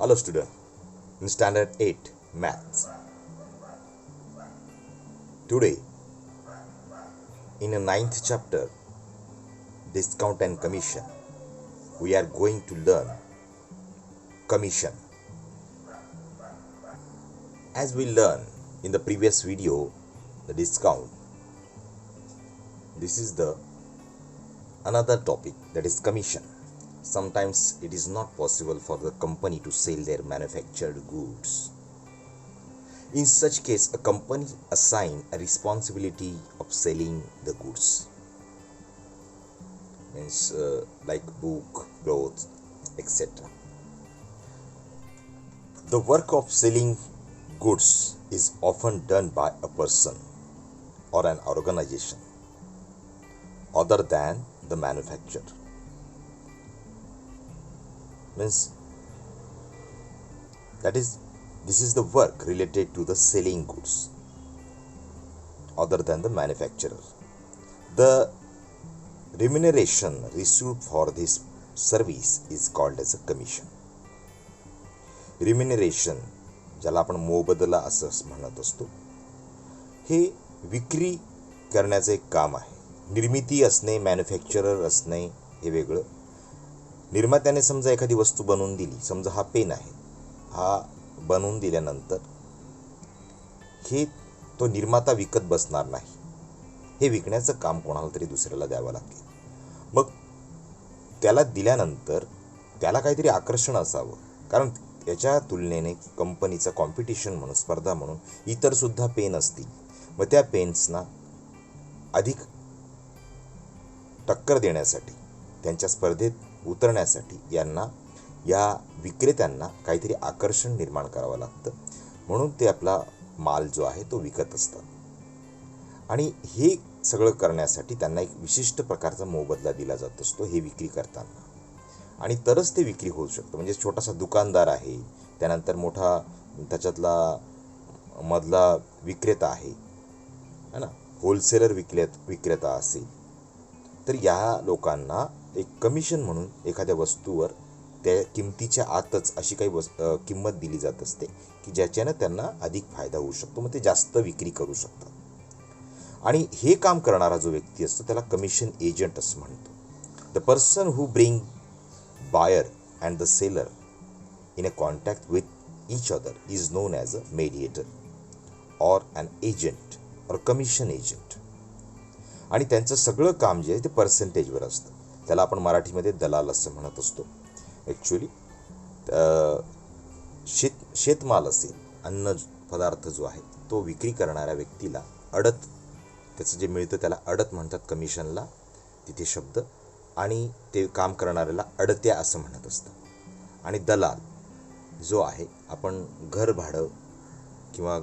Hello student, in standard 8 maths. Today in a ninth chapter, discount and commission, we are going to learn commission. As we learned in the previous video, the discount, this is the another topic, that is commission. Sometimes it is not possible for the company to sell their manufactured goods. In such case, a company assign a responsibility of selling the goods. Means like book, clothes, etc. The work of selling goods is often done by a person or an organization other than the manufacturer. Means this is the work related to the selling goods other than the manufacturer. The remuneration received for this service is called as a commission. Remuneration, ज्याला आपण मोबदला असं म्हणत असतो, हे विक्री करण्याचे एक काम आहे. निर्मिती असणे, मॅन्युफॅक्चरर असणे हे वेगळं. निर्मात्याने समजा एखादी वस्तू बनवून दिली, समजा हा पेन आहे, हा बनवून दिल्यानंतर हे तो निर्माता विकत बसणार नाही. हे विकण्याचं काम कोणाला तरी दुसऱ्याला द्यावं लागेल. मग त्याला दिल्यानंतर त्याला काहीतरी आकर्षण असावं, कारण याच्या तुलनेने कंपनीचा कॉम्पिटिशन म्हणून, स्पर्धा म्हणून इतर सुद्धा पेन असतील. मग त्या पेन्सना अधिक टक्कर देण्यासाठी, त्यांच्या स्पर्धेत उतरण्यासाठी या विक्रेत्यांना काहीतरी आकर्षण निर्माण करावं लागतं. म्हणून ते आपला माल जो आहे तो विकत असतात. आणि हे सगळं करण्यासाठी त्यांना एक विशिष्ट प्रकारचा मोबदला दिला जात असतो हे विक्री करताना. आणि तरच ते विक्री होऊ शकतं. म्हणजे छोटासा दुकानदार आहे, त्यानंतर मोठा त्याच्यातला मधला विक्रेता आहे ना, होलसेलर विक्रेता असेल, तर या लोकांना एक कमिशन म्हणून एखाद्या वस्तूवर त्या किमतीच्या आतच अशी काही किंमत दिली जात असते की ज्याच्यानं त्यांना अधिक फायदा होऊ शकतो. मग ते जास्त विक्री करू शकतात. आणि हे काम करणारा जो व्यक्ती असतो त्याला कमिशन एजंट असं म्हणतो. The person who bring buyer and the seller in a contact with each other is known as a mediator or an agent or commission agent. आणि त्यांचं सगळं काम जे आहे ते पर्सेंटेजवर असतं. त्याला आपण मराठीमध्ये दलाल असं म्हणत असतो. ॲक्च्युली शेतमाल असेल, अन्न पदार्थ जो आहे तो विक्री करणाऱ्या व्यक्तीला अडत, त्याचं जे मिळतं त्याला अडत म्हणतात कमिशनला तिथे शब्द. आणि ते काम करणाऱ्याला अडत्या असं म्हणत असतं. आणि दलाल जो आहे, आपण घर भाडं किंवा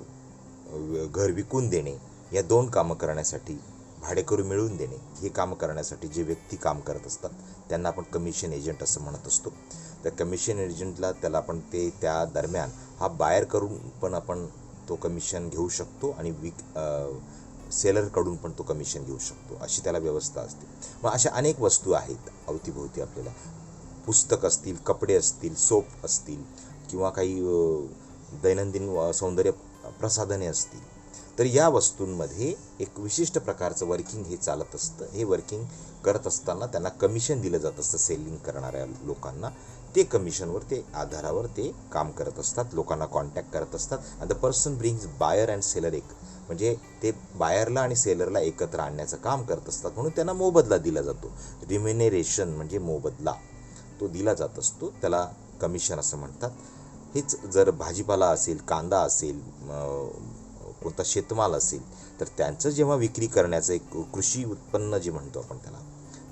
घर विकून देणे या दोन कामं करण्यासाठी, भाडेकरू मिळवून देणे हे कामं करण्यासाठी जे व्यक्ती काम करत असतात त्यांना आपण कमिशन एजंट असं म्हणत असतो. त्या कमिशन एजंटला त्याला आपण त्या दरम्यान हा बायर करून पण आपण तो कमिशन घेऊ शकतो आणि सेलरकडून पण तो कमिशन घेऊ शकतो, अशी त्याला व्यवस्था असते. मग अशा अनेक वस्तू आहेत अवतीभोवती आपल्याला. पुस्तक असतील, कपडे असतील, सोप असतील किंवा काही दैनंदिन सौंदर्य प्रसाधने असतील. तर या वस्तूंमध्ये एक विशिष्ट प्रकारचं वर्किंग हे चालत असतं. हे वर्किंग करत असताना त्यांना कमिशन दिलं जात असतं. सेलिंग करणाऱ्या लोकांना ते कमिशनवर, ते आधारावर ते काम करत असतात, लोकांना कॉन्टॅक्ट करत असतात. आणि the person brings buyer and seller, म्हणजे ते बायरला आणि सेलरला एकत्र आणण्याचं काम करत असतात. म्हणून त्यांना मोबदला दिला जातो. रिम्युनरेशन म्हणजे मोबदला तो दिला जात असतो, त्याला कमिशन असं म्हणतात. हेच जर भाजीपाला असेल, कांदा असेल, कोणता शेतमाल असेल, तर त्यांचं जेव्हा विक्री करण्याचं एक कृषी उत्पन्न जे म्हणतो आपण त्याला,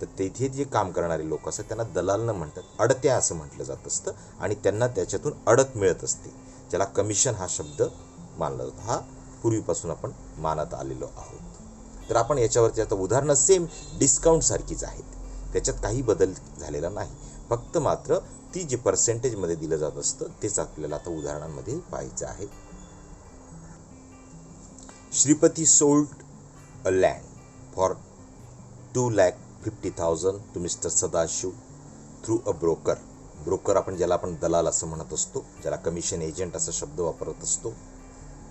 तर तेथे जे काम करणारे लोक असतात त्यांना दलाल न म्हणतात, अडत्या असं म्हटलं जात असतं. आणि त्यांना त्याच्यातून अडत मिळत असते, ज्याला कमिशन हा शब्द मानला जातो. हा पूर्वीपासून आपण मानत आलेलो आहोत. तर आपण याच्यावरती आता उदाहरणं सेम डिस्काउंट सारखीच आहेत, त्याच्यात काही बदल झालेला नाही. फक्त मात्र ती जे पर्सेंटेजमध्ये दिलं जात असतं तेच आपल्याला आता उदाहरणांमध्ये पाहायचं आहे. Shripati sold a land for 2,50,000 to Mr. Sadashiv through a broker broker आपण ज्याला आपण दलाल असं म्हणत असतो, ज्याला कमिशन एजंट असा शब्द वापरत असतो,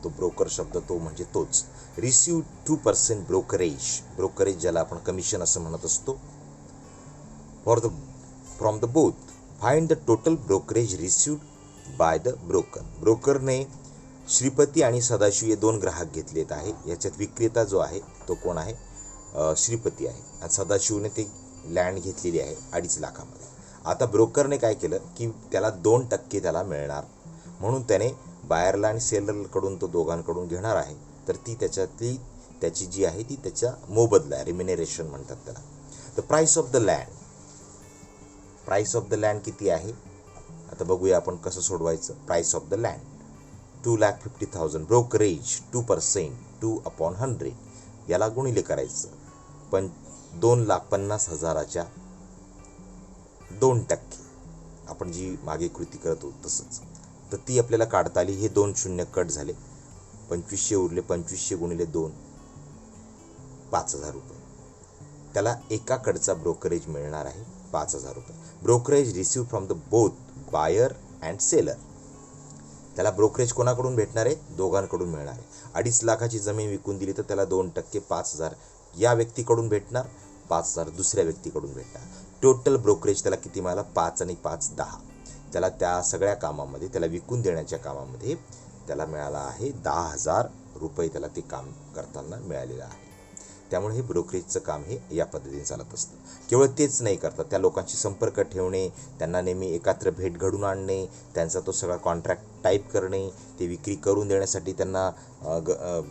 तो ब्रोकर शब्द तो म्हणजे तोच. रिसीव 2% ब्रोकरेज ज्याला आपण कमिशन असं म्हणत असतो. From the both find the total brokerage received by the broker. ब्रोकरने श्रीपती आणि सदाशिव हे 2 ग्राहक घेतलेत आहे. याच्यात विक्रेता जो आहे तो कोण आहे? श्रीपती आहे आणि सदाशिवने ते लँड घेतलेली आहे 2.5 लाखामध्ये. आता ब्रोकरने काय केलं की त्याला 2% त्याला मिळणार, म्हणून त्याने बायरला आणि सेलरकडून तो दोघांकडून घेणार आहे. तर ती त्याच्यातली त्याची जी आहे ती त्याच्या मोबदला आहे, रिम्युनरेशन म्हणतात त्याला. The price of the land किती आहे? आता बघूया आपण कसं सोडवायचं. Price of the land 2,50,000. Brokerage 2%, 2/100 याला गुणिले करायचं. 2,50,000च्या 2% आपण जी मागे कृती करत होतो तसंच. तर ती आपल्याला काढता आली. हे 2 शून्य कट झाले, 2500 उरले. 2500 गुणिले 2, 5,000 रुपये. त्याला एकाकडचा ब्रोकरेज मिळणार आहे 5,000 रुपये. Brokerage receive from the both buyer and seller. त्याला ब्रोकरेज कोणाकडून भेटणार आहे? दोघांकडून मिळणार आहे. 2.5 लाखाची जमीन विकून दिली तर त्याला 2% 5,000 या व्यक्तीकडून भेटणार, 5,000 दुसऱ्या व्यक्तीकडून भेटणार. टोटल ब्रोकरेज त्याला किती मिळाला? 5 आणि 5 10. त्याला त्या सगळ्या कामामध्ये, त्याला विकून देण्याच्या कामामध्ये त्याला मिळाला आहे 10,000 रुपये. त्याला ते काम करताना मिळालेलं आहे. त्यामुळे हे ब्रोकरेजचं काम हे या पद्धतीने चालत असतं. केवळ तेच नाही करतात, त्या लोकांशी संपर्क ठेवणे, त्यांना नेहमी एकत्र भेट घडून आणणे, त्यांचा तो सगळा कॉन्ट्रॅक्ट टाईप करणे, ते विक्री करून देण्यासाठी त्यांना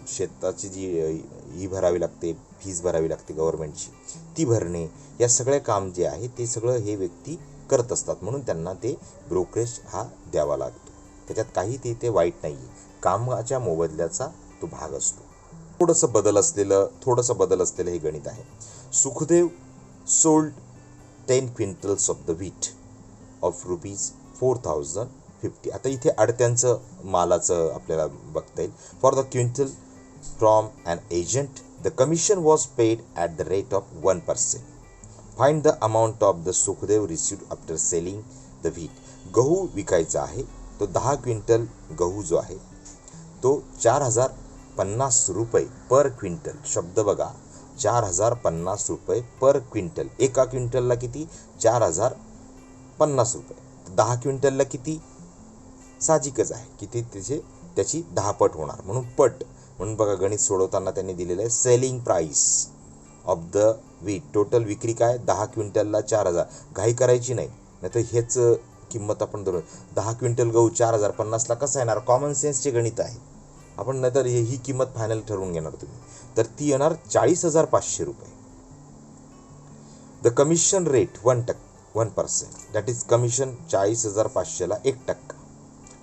शेताची जी भरावी लागते, फीस भरावी लागते गव्हर्नमेंटची, ती भरणे, या सगळं काम जे आहे ते सगळं हे व्यक्ती करत असतात. म्हणून त्यांना ते ब्रोकरेज हा द्यावा लागतो. त्याच्यात काही ते वाईट नाही आहे. कामाच्या मोबदल्याचा तो भाग असतो. थोडंसं बदल असलेलं हे गणित आहे. Sukhdev sold 10 quintals of the wheat of ₹4,050. आता इथे अडत्यांचं मालाचं आपल्याला बघता येईल. For the quintal from an agent the commission was paid at the rate of 1%. Find the amount of the Sukhdev received after selling the wheat. गहू विकायचा आहे. तो 10 क्विंटल गहू जो आहे तो 4,050 रुपये पर क्विंटल. शब्द बघा, 4,050 रुपये पर क्विंटल. एका क्विंटलला किती? 4,050 रुपये. 10 क्विंटलला किती? साहजिकच आहे की ते त्याची 10 पट होणार, म्हणून बघा गणित सोडवताना त्यांनी दिलेलं आहे selling price of the wheat. Total विक्री काय? 10 क्विंटलला 4,000. घाई करायची नाही, नाहीतर हेच किंमत आपण धरून 10 क्विंटल गहू 4,050ला कसं येणार? कॉमन सेन्सचे गणित आहे. आपण नाहीतर ही किंमत फायनल ठरवून घेणार तुम्ही, तर ती येणार 40,500 रुपये. The commission rate 1%. That is commission 40,500ला 1%,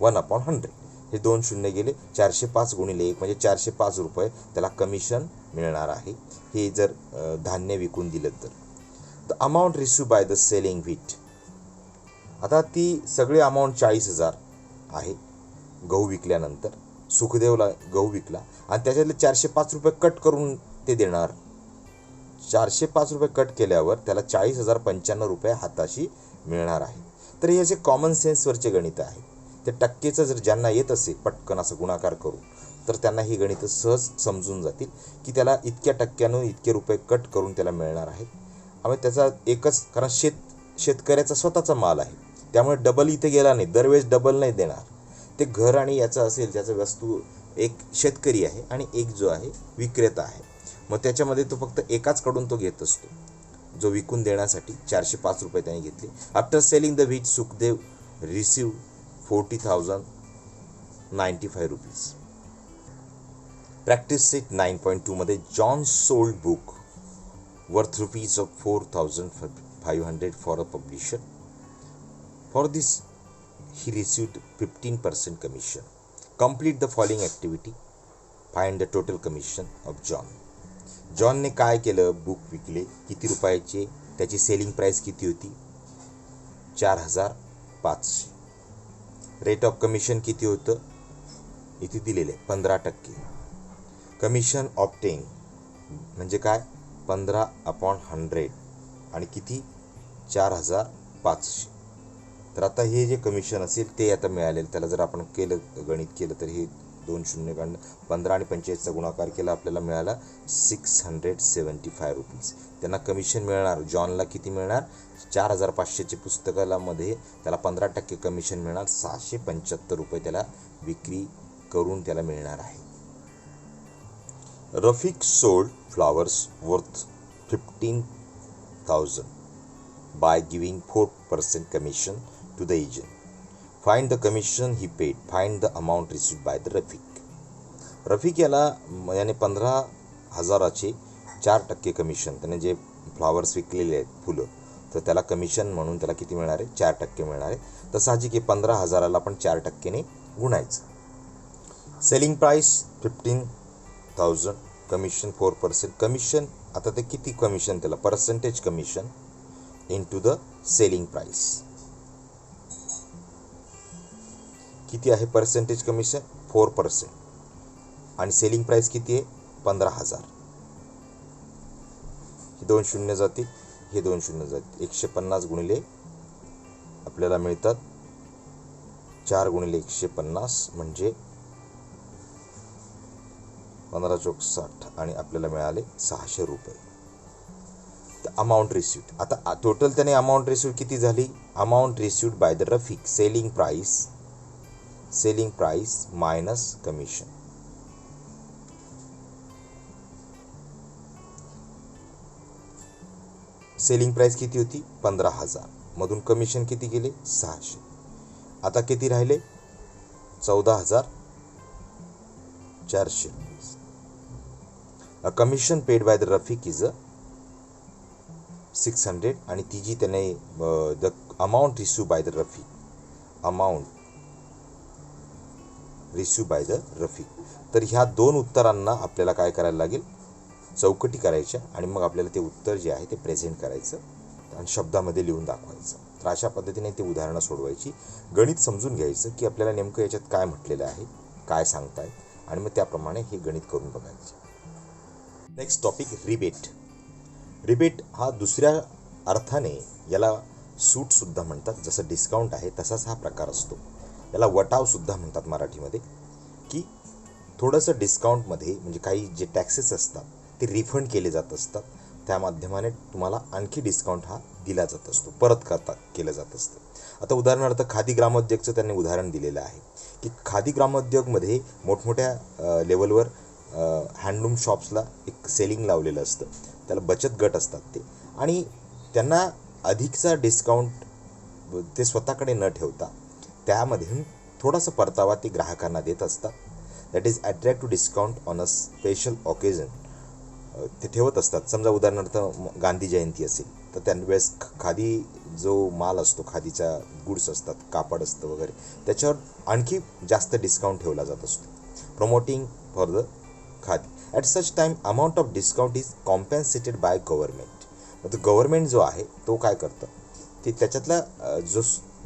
1/100. हे 2 शून्य गेले. 405 गुणिले 1 म्हणजे 405 रुपये त्याला कमिशन मिळणार आहे. हे जर धान्य विकून दिलं तर. The amount receive by the selling wheat. आता ती सगळी अमाऊंट 40,000 आहे गहू विकल्यानंतर. सुखदेवला गहू विकला आणि त्याच्यातले 405 रुपये कट करून ते देणार. 405 रुपये कट केल्यावर त्याला 40,095 रुपये हाताशी मिळणार आहे. तर हे असे कॉमन सेन्सवरचे गणित आहे. ते टक्केचं जर ज्यांना येत असेल पटकन असं गुणाकार करून, तर त्यांना ही गणित सहज समजून जातील की त्याला इतक्या टक्क्यानं इतके रुपये कट करून त्याला मिळणार आहेत. आणि त्याचा एकच, कारण शेतकऱ्याचा स्वतःचा माल आहे, त्यामुळे डबल इथे गेला नाही, दरवेळेस डबल नाही देणार. ते घर आणि याचं असेल, त्याचं वस्तू एक शेतकरी आहे आणि एक जो आहे विक्रेता आहे, मग त्याच्यामध्ये तो फक्त एकाचकडून तो घेत असतो, जो विकून देण्यासाठी 405 रुपये त्याने घेतले. After selling the wheat Sukhdev receive 40,095 rupees. Practice set 9.2 मध्ये John sold book worth ₹4,500 for a publisher. For this he received 15% commission. Complete the following activity. Find the total commission of John. जॉनने काय केलं? बुक विकले. किती रुपयाचे? त्याची selling price किती होती? 4,500. Rate of commission किती होतं? इथे दिलेले 15%. कमिशन ऑब्टेन म्हणजे काय? 15/100 आणि किती? 4,500. तर आता हे जे कमिशन असेल ते आता मिळालेलं, त्याला जर आपण केलं गणित केलं तर हे 2 शून्य काढणं 15 आणि 45चा गुणाकार केला आपल्याला मिळाला 675 रुपीज. त्यांना कमिशन मिळणार. जॉनला किती मिळणार? 4500चे पुस्तकाला मध्ये त्याला 15% कमिशन मिळणार. 675 रुपये त्याला विक्री करून त्याला मिळणार आहे. Rafiq sold flowers worth 15,000 by giving 4% commission to the agent. Find the commission he paid. Find the amount received by the Rafiq. Rafiq याने 15,000चे 4% कमिशन, त्याने जे फ्लावर्स विकलेले आहेत फुलं, तर त्याला कमिशन म्हणून त्याला किती मिळणार आहे? 4% मिळणार आहे. तर साहजिक आहे 15,000ला आपण 4%ने गुणायचं. Selling price 15,000, commission 4%. कमिशन आता ते किती कमिशन, त्याला percentage commission into the selling price. किती आहे पर्सेंटेज कमिशन? 4%. आणि सेलिंग प्राइस किती आहे? 15,000. हे 2 शून्य जातील, हे 2 शून्य जातील. 150 गुणिले आपल्याला मिळतात 4 गुणिले 150 म्हणजे 15 चौक 60 आणि आपल्याला मिळाले 600 रुपये. Amount received. आता टोटल त्याने अमाऊंट रिसिव्ड किती झाली? Amount received by the Rafiq, selling price minus commission. Selling price किती होती? 15,000 मधून कमिशन किती गेले? 600. आता किती राहिले? 14,400. Commission paid by the Rafiq is 600 आणि ती जी त्याने the amount receive by the Rafiq. तर ह्या 2 उत्तरांना आपल्याला काय करायला लागेल? चौकटी करायच्या आणि मग आपल्याला ते उत्तर जे आहे ते प्रेझेंट करायचं आणि शब्दामध्ये लिहून दाखवायचं. तर अशा पद्धतीने ते उदाहरणं सोडवायची. गणित समजून घ्यायचं की आपल्याला नेमकं याच्यात काय म्हटलेलं आहे, काय सांगताय, आणि मग त्याप्रमाणे हे गणित करून बघायचं. Next topic, rebate. रिबेट हा दुसऱ्या अर्थाने याला सूटसुद्धा म्हणतात. जसं डिस्काउंट आहे तसाच हा प्रकार असतो. याला वटावसुद्धा म्हणतात मराठीमध्ये. की थोडंसं डिस्काउंटमध्ये म्हणजे काही जे टॅक्सेस असतात ते रिफंड केले जात असतात. त्या माध्यमाने तुम्हाला आणखी डिस्काउंट हा दिला जात असतो, परत केलं जात असतं. आता उदाहरणार्थ खादी ग्रामोद्योगचं त्यांनी उदाहरण दिलेलं आहे की खादी ग्रामोद्योगमध्ये मोठमोठ्या लेवलवर हँडलूम शॉप्सला एक सेलिंग लावलेलं असतं. त्याला बचत गट असतात ते, आणि त्यांना अधिकचा डिस्काउंट ते स्वतःकडे न ठेवता त्यामधून थोडासा परतावा ते ग्राहकांना देत असतात. That is attract to discount on a special occasion ते ठेवत असतात. समजा उदाहरणार्थ गांधी जयंती असेल तर त्यावेळेस खादी जो माल असतो, खादीच्या गुड्स असतात, कापड असतं वगैरे, त्याच्यावर आणखी जास्त डिस्काउंट ठेवला जात असतो. Promoting for the khadi. At such time amount of discount is compensated by government. मग गव्हर्नमेंट जो आहे तो काय करतं, ते त्याच्यातला जो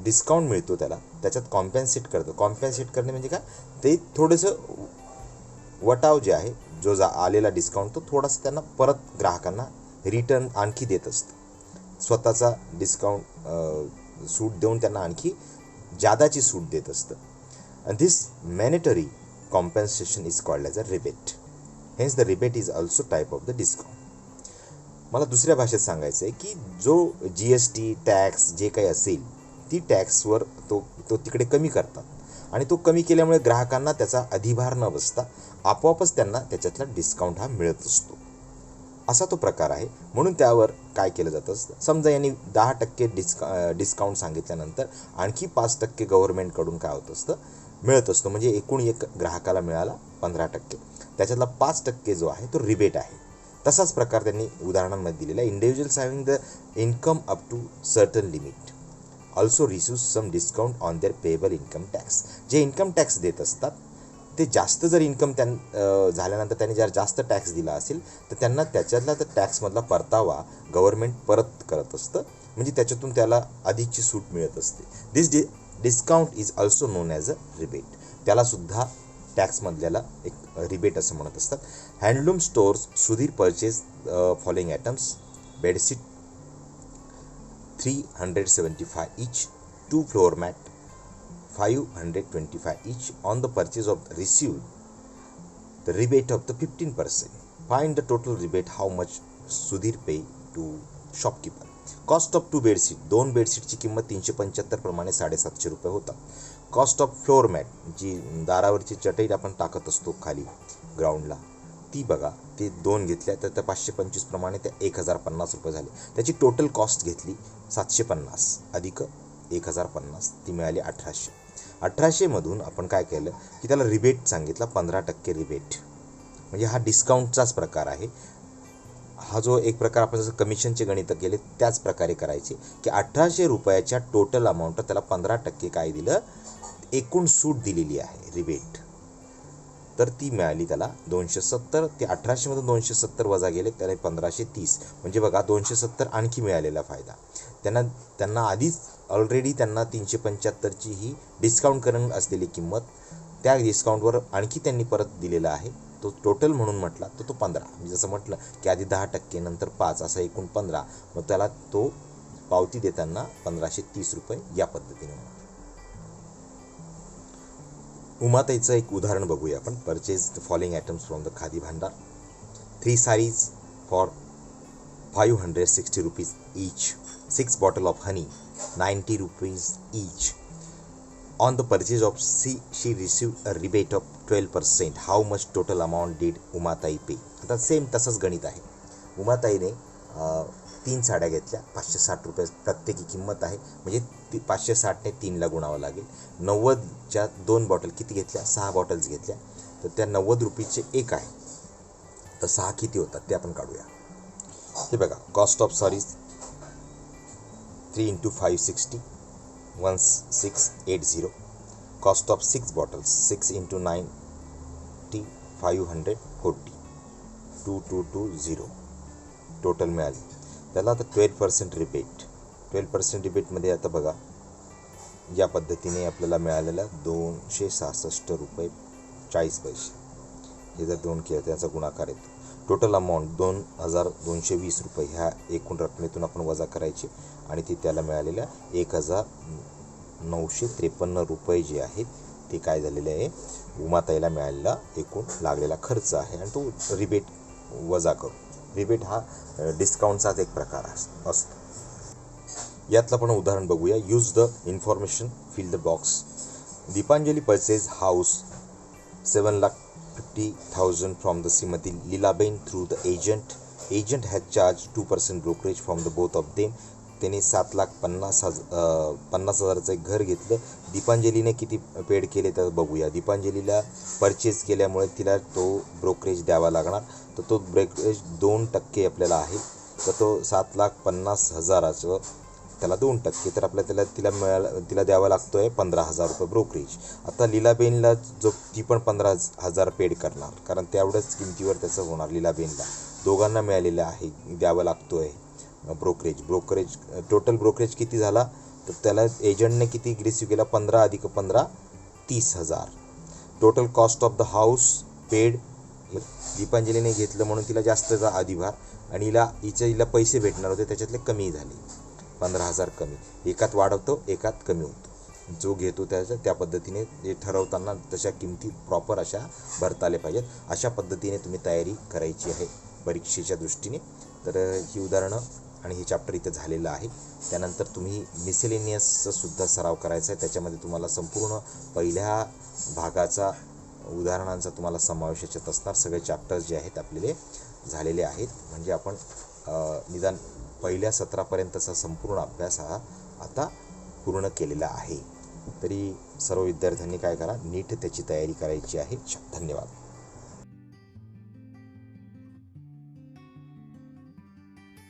डिस्काउंट मिळतो त्याच्यात कॉम्पेन्सेट करतं. कॉम्पेन्सेट करणे म्हणजे काय, ते थोडंसं वटाव जे आहे, जो आलेला डिस्काउंट तो थोडासा त्यांना परत ग्राहकांना रिटर्न आणखी देत असतं. स्वतःचा डिस्काउंट सूट देऊन त्यांना आणखी जादाची सूट देत असतं. And this monetary compensation is called as a rebate. Hence the rebate is also type of the discount. मला दुसऱ्या भाषेत सांगायचं आहे की जो GST टॅक्स जे काही असेल ती टॅक्सवर तो तिकडे कमी करतात, आणि तो कमी केल्यामुळे ग्राहकांना त्याचा अधिभार न बसता आपोआपच त्यांना त्याच्यातला डिस्काउंट हा मिळत असतो. असा तो प्रकार आहे. म्हणून त्यावर काय केलं जातं, समजा यांनी 10% डिस्काउंट सांगितल्यानंतर आणखी 5% गव्हर्नमेंटकडून काय होत असतं, मिळत असतो. म्हणजे एकूण एक ग्राहकाला मिळाला 15%, त्याच्यातला 5% जो आहे तो रिबेट आहे. तसाच प्रकार त्यांनी उदाहरणांमध्ये दिलेला आहे. Individuals having the income up to certain limit also receive some discount on their payable income tax. जे इन्कम टॅक्स देत असतात ते जास्त जर इन्कम झाल्यानंतर त्यांनी जर जास्त टॅक्स दिला असेल तर त्यांना त्याच्यातला तर टॅक्समधला परतावा गव्हर्नमेंट परत करत असतं. म्हणजे त्याच्यातून त्याला अधिकची सूट मिळत असते. This discount is also known as a rebate. त्यालासुद्धा टॅक्समधल्याला एक रिबेट असं म्हणत असतात. Handloom stores Sudhir purchase following items: bedsheet 375 each, 2 floor mat 525 each on the purchase of received the rebate of the 15%. Find the total rebate how much Sudhir pay to shopkeeper. Cost of 2 bedsheet, 2 बेडशीटची किंमत 375 प्रमाणे 750 रुपये होता. Cost of floor mat, जी दारावरची चटई आपण टाकत असतो खाली ग्राउंडला, ती बघा, ते 2 घेतल्या तर त्या 525 प्रमाणे त्या 1050 रुपये झाले. त्याची टोटल कॉस्ट घेतली 750 अधिक 1050, ती मिळाली 1800. 1800मधून आपण काय केलं की त्याला रिबेट सांगितला, 15% रिबेट, म्हणजे हा डिस्काउंटचाच प्रकार आहे. हा जो एक प्रकार आपण जसं कमिशनचे गणित केले त्याच प्रकारे करायचे की 1800 रुपयाच्या टोटल अमाऊंट त्याला 15% काय दिलं, एकूण सूट दिलेली आहे रिबेट, तर ती मिळाली त्याला 270. ते 1800मधून 270 वजा गेले, त्याला 1530, म्हणजे बघा 270 आणखी मिळालेला फायदा. त्यांना आधीच ऑलरेडी त्यांना 375ची ही डिस्काउंट करून असलेली किंमत, त्या डिस्काउंटवर आणखी त्यांनी परत दिलेला आहे. तो टोटल म्हणून म्हटला तर तो 15, मी जसं म्हटलं की आधी 10% नंतर 5 असा एकूण 15, मग त्याला तो पावती देताना 1530 रुपये या पद्धतीने. उमाताईचं एक उदाहरण बघूया आपण. Purchase the following items from the khadi भांडार. 3 sarees for 560 rupees each. 6 bottle of honey 90 rupees each. On the purchase of she received a rebate of 12%. How much total amount did Umatai पे? आता सेम तसंच गणित आहे. उमाताईने 3 साड्या घेतल्या, 560 रुपये प्रत्येकी किंमत आहे, म्हणजे 560ने 3ला गुणावं लागेल. 90च्या 2 बॉटल किती घेतल्या, 6 बॉटल्स घेतल्या, तर त्या 90 रुपीचे 1 आहे, तर 6 किती होतात ते आपण काढूया. हे बघा, cost of sarees 3 × 560 1680. Cost of 6 bottles 6 × 90 540 2220 total मिळाली. त्याला आता 12% रिबेट. 12% रिबेटमध्ये आता बघा या पद्धतीने आपल्याला मिळालेला 266 रुपये 40 पैसे. हे जर 2 केलं त्याचा गुणाकार येतो. टोटल अमाऊंट 2220 रुपये ह्या एकूण रकमेतून आपण वजा करायची आणि ती त्याला मिळालेल्या 1953 रुपये जे आहेत ते काय झालेले आहे, उमाताईला मिळालेला एकूण लागलेला खर्च आहे, आणि तो रिबेट वजा करू. रिबेट हा डिस्काउंटचाच एक प्रकार असतो. यातलं पण उदाहरण बघूया. Use the information, fill the box. Deepanjali purchase house 7,50,000 from the Shrimati Leelaben through the agent. Agent has charge 2% brokerage from the both of them. त्याने 7,50,000चं एक घर घेतलं. दीपांजलीने किती पेड केले तर बघूया. दीपांजलीला परचेज केल्यामुळे तिला तो ब्रोकरेज द्यावा लागणार, तर तो ब्रोकरेज 2% आपल्याला आहे, तर तो 7,50,000चं त्याला 2%, तर आपल्याला तिला द्यावा लागतो आहे 15,000 रुपये ब्रोकरेज. आता लीलाबेनला जो ती पण 15,000 पेड करणार, कारण तेवढ्याच किमतीवर त्याचं होणार. लीलाबेनला दोघांना मिळालेलं आहे, द्यावा लागतो आहे ब्रोकरेज. टोटल ब्रोकरेज किती झाला, तर त्याला एजंटने किती रिसिव्ह केला, 15 अधिक 15 30,000. Total cost of the house paid. दीपांजलीने घेतलं म्हणून तिला जास्तचा अधिभार, आणि हिला पैसे भेटणार होते त्याच्यातले कमी झाले, 15,000 कमी. एकात वाढवतो एकात कमी होतो. जो घेतो त्या पद्धतीने जे ठरवताना तशा किमती प्रॉपर अशा भरता आल्या पाहिजेत. अशा पद्धतीने तुम्ही तयारी करायची आहे परीक्षेच्या दृष्टीने. तर ही उदाहरणं आणि हे चॅप्टर इथं झालेलं आहे. त्यानंतर तुम्ही मिसेलेनियसचा सुद्धा सराव करायचा आहे. त्याच्यामध्ये तुम्हाला संपूर्ण पहिल्या भागाचा उदाहरणांचा तुम्हाला समावेश याच्यात असणार. सगळे चॅप्टर्स जे आहेत आपल्याला झालेले आहेत, म्हणजे आपण निदान पहिल्या सत्रापर्यंतचा संपूर्ण अभ्यास हा आता पूर्ण केलेला आहे. तरी सर्व विद्यार्थ्यांनी काय करा, नीट त्याची तयारी करायची आहे. धन्यवाद.